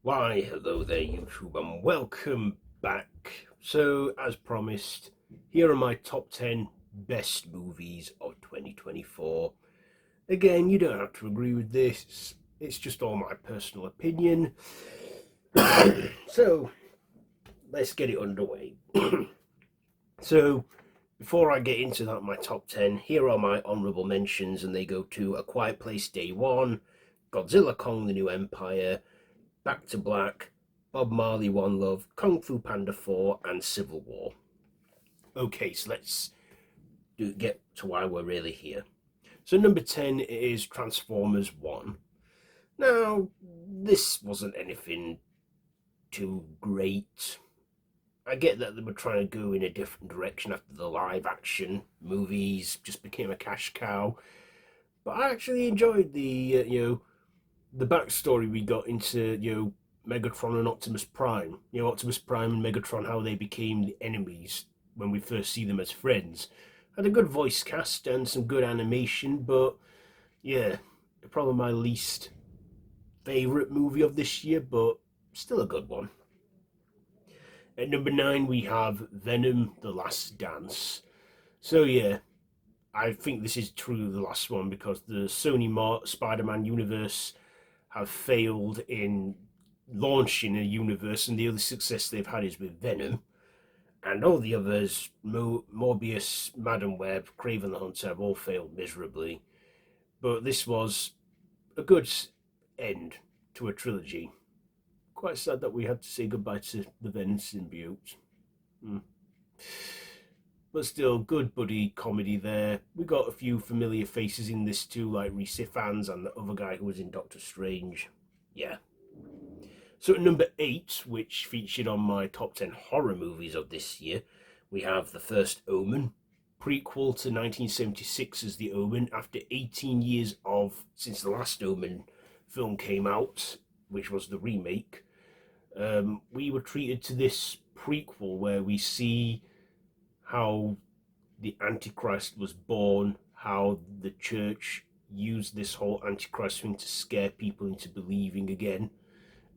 Why, hello there, YouTube, and welcome back. So, as promised, here are my top 10 best movies of 2024. Again, you don't have to agree with this, it's just all my personal opinion. So, let's get it underway. So, before I get into that, my top 10, here are my honourable mentions, and they go to A Quiet Place Day 1, Godzilla Kong the New Empire, Back to Black, Bob Marley One Love, Kung Fu Panda 4, and Civil War. Okay, so let's get to why we're really here. So, number 10 is Transformers 1. Now, this wasn't anything too great. I get that they were trying to go in a different direction after the live action movies just became a cash cow. But I actually enjoyed the backstory we got into, Megatron and Optimus Prime. Optimus Prime and Megatron, how they became the enemies when we first see them as friends. Had a good voice cast and some good animation, but yeah, probably my least favourite movie of this year, but still a good one. At number 9, we have Venom: The Last Dance. So yeah, I think this is truly the last one because the Sony Spider-Man universe have failed in launching a universe, and the only success they've had is with Venom. And all the others, Morbius, Madam Web, Craven the Hunter, have all failed miserably. But this was a good end to a trilogy. Quite sad that we had to say goodbye to the Venom symbiote. Mm. But still, good buddy comedy there. We got a few familiar faces in this too, like Reese Ifans and the other guy who was in Doctor Strange. Yeah. So at number 8, which featured on my top 10 horror movies of this year, we have The First Omen, prequel to 1976's The Omen, after 18 years since the last Omen film came out, which was the remake. We were treated to this prequel where we see how the Antichrist was born, how the church used this whole Antichrist thing to scare people into believing again,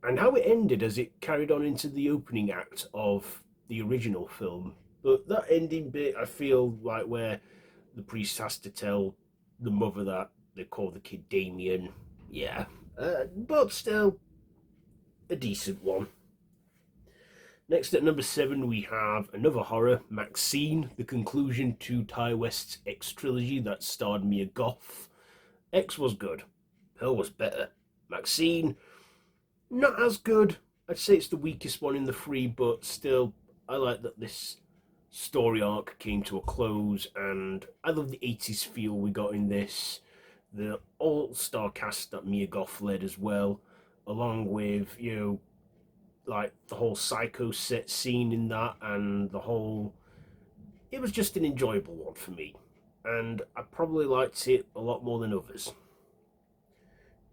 and how it ended as it carried on into the opening act of the original film. But that ending bit, I feel like where the priest has to tell the mother that they call the kid Damien. Yeah, but still a decent one. Next at number 7, we have another horror, Maxine, the conclusion to Ty West's X trilogy that starred Mia Goth. X was good, Pearl was better. Maxine, not as good. I'd say it's the weakest one in the three, but still, I like that this story arc came to a close, and I love the 80s feel we got in this. The all-star cast that Mia Goth led as well, along with, like the whole psycho set scene in that, and the whole, it was just an enjoyable one for me, and I probably liked it a lot more than others.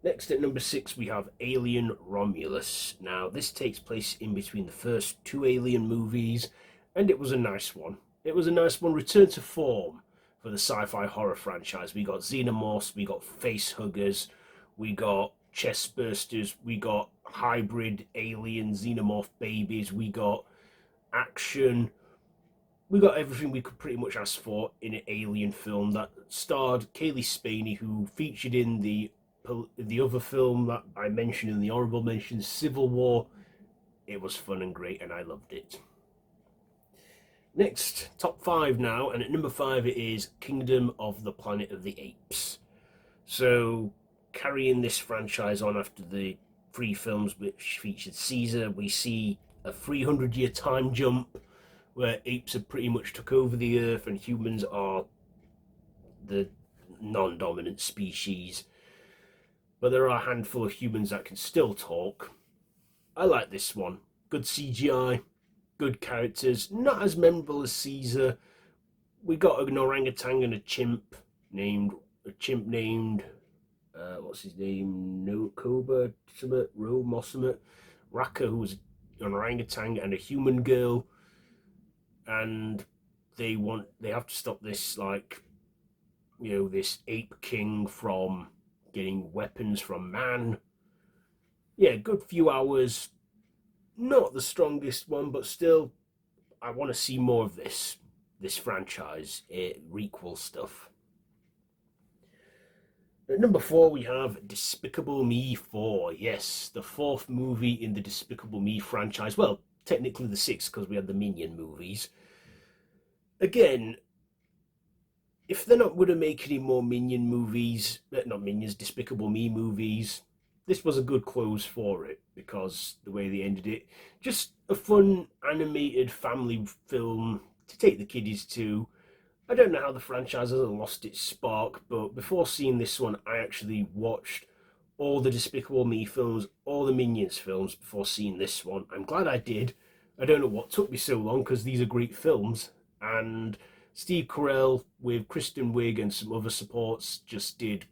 Next at number 6, we have Alien Romulus. Now this takes place in between the first two Alien movies, and it was a nice one. It was a nice one, return to form for the sci-fi horror franchise. We got xenomorphs, we got face huggers, we got chest bursters, we got hybrid alien xenomorph babies, we got action, we got everything we could pretty much ask for in an alien film that starred Kaylee Spaney, who featured in the other film that I mentioned in the honorable mentions, Civil War. It was fun and great, and I loved it. Next, top 5 now, and at number 5 it is Kingdom of the Planet of the Apes. So, carrying this franchise on after the 3 films which featured Caesar, we see a 300-year time jump where apes have pretty much took over the earth and humans are the non-dominant species. But there are a handful of humans that can still talk. I like this one. Good CGI, good characters, not as memorable as Caesar. We got an orangutan and a chimp named what's his name? No Koba Summit, Ro Mossumit, Raka, who was an orangutan, and a human girl. And they have to stop this, like, this ape king from getting weapons from man. Yeah, good few hours. Not the strongest one, but still, I want to see more of this franchise, requel stuff. At number 4, we have Despicable Me 4. Yes, the 4th movie in the Despicable Me franchise. Well, technically the 6th, because we had the Minion movies. Again, if they're not going to make any more Minion movies, not Minions, Despicable Me movies, this was a good close for it, because the way they ended it, just a fun animated family film to take the kiddies to. I don't know how the franchise has lost its spark, but before seeing this one, I actually watched all the Despicable Me films, all the Minions films before seeing this one. I'm glad I did. I don't know what took me so long, because these are great films, and Steve Carell with Kristen Wiig and some other supports just did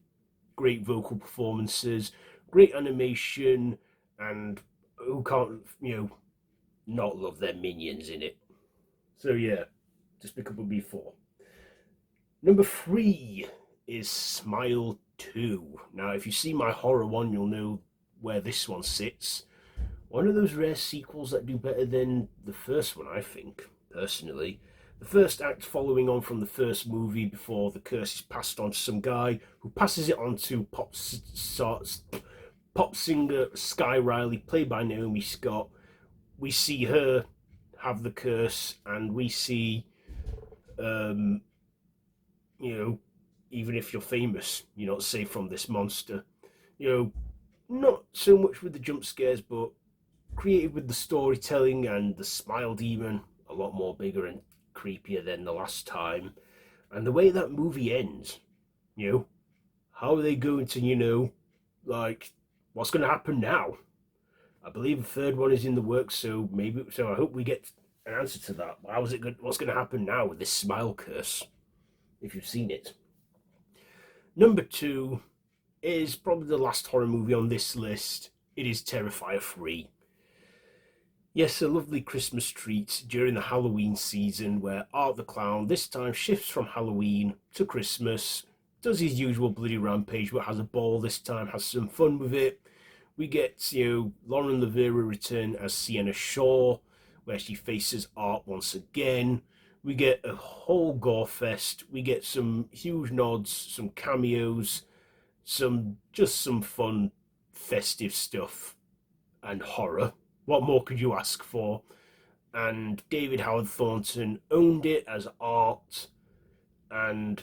great vocal performances, great animation, and who can't, not love their minions in it. So yeah, Despicable Me 4. Number 3 is Smile 2. Now, if you see my horror one, you'll know where this one sits. One of those rare sequels that do better than the first one, I think, personally. The first act following on from the first movie before the curse is passed on to some guy who passes it on to pop singer Sky Riley, played by Naomi Scott. We see her have the curse, and we see, even if you're famous, you're not safe from this monster. Not so much with the jump scares, but creative with the storytelling, and the smile demon a lot more bigger and creepier than the last time. And the way that movie ends, how are they going to, what's going to happen now? I believe the third one is in the works, so I hope we get an answer to that. What's going to happen now with this smile curse, if you've seen it? Number 2 is probably the last horror movie on this list. It is Terrifier 3. Yes, a lovely Christmas treat during the Halloween season, where Art the Clown this time shifts from Halloween to Christmas, does his usual bloody rampage, but has a ball this time, has some fun with it. We get, Lauren Lavera return as Sienna Shaw, where she faces Art once again. We get a whole gore fest. We get some huge nods, some cameos, some fun, festive stuff, and horror. What more could you ask for? And David Howard Thornton owned it as Art, and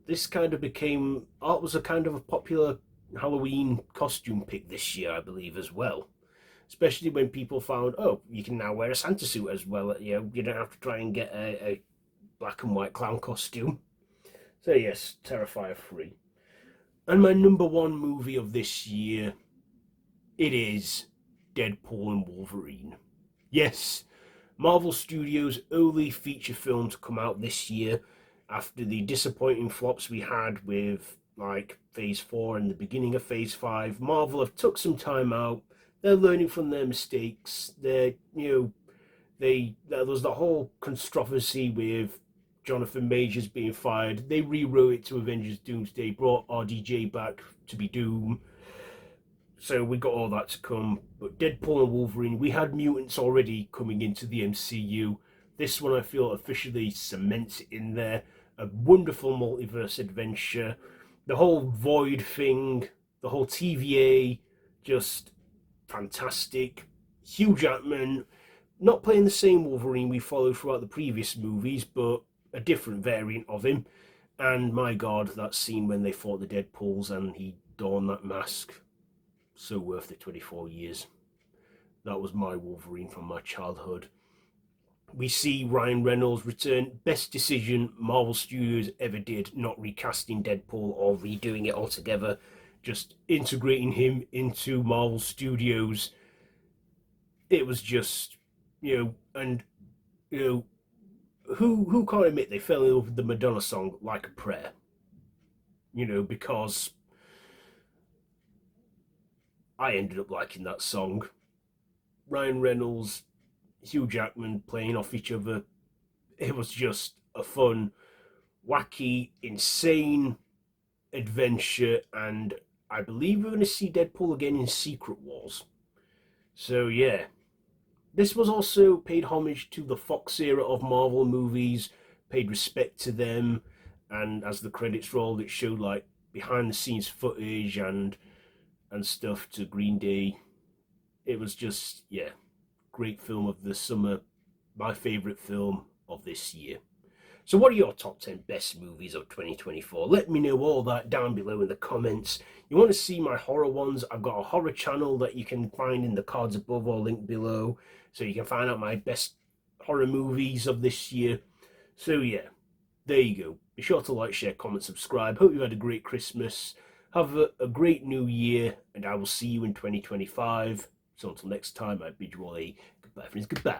this kind of became, Art was a kind of a popular Halloween costume pick this year, I believe, as well. Especially when people found, you can now wear a Santa suit as well. You don't have to try and get a black and white clown costume. So yes, Terrifier 3. And my number 1 movie of this year, it is Deadpool and Wolverine. Yes, Marvel Studios' only feature film to come out this year, after the disappointing flops we had with Phase 4 and the beginning of Phase 5. Marvel have took some time out. They're learning from their mistakes. There was the whole controversy with Jonathan Majors being fired. They rewrote it to Avengers Doomsday, brought RDJ back to be Doom. So we got all that to come. But Deadpool and Wolverine, we had mutants already coming into the MCU. This one, I feel, officially cements it in there. A wonderful multiverse adventure. The whole Void thing, the whole TVA, just fantastic. Hugh Jackman, not playing the same Wolverine we followed throughout the previous movies, but a different variant of him. And my God, that scene when they fought the Deadpools and he donned that mask. So worth it, 24 years. That was my Wolverine from my childhood. We see Ryan Reynolds return. Best decision Marvel Studios ever did, not recasting Deadpool or redoing it altogether. Just integrating him into Marvel Studios. It was just, who can't admit they fell in love with the Madonna song Like a Prayer? Because I ended up liking that song. Ryan Reynolds, Hugh Jackman playing off each other. It was just a fun, wacky, insane adventure, and I believe we're going to see Deadpool again in Secret Wars. So yeah, this was also paid homage to the Fox era of Marvel movies, paid respect to them, and as the credits rolled, it showed like behind the scenes footage and stuff to Green Day. It was just, yeah, great film of the summer, my favorite film of this year. So what are your top 10 best movies of 2024? Let me know all that down below in the comments. You want to see my horror ones? I've got a horror channel that you can find in the cards above or link below, so you can find out my best horror movies of this year. So yeah, there you go. Be sure to like, share, comment, subscribe. Hope you had a great Christmas. Have a great new year, and I will see you in 2025. So until next time, I bid you all a goodbye, friends. Goodbye.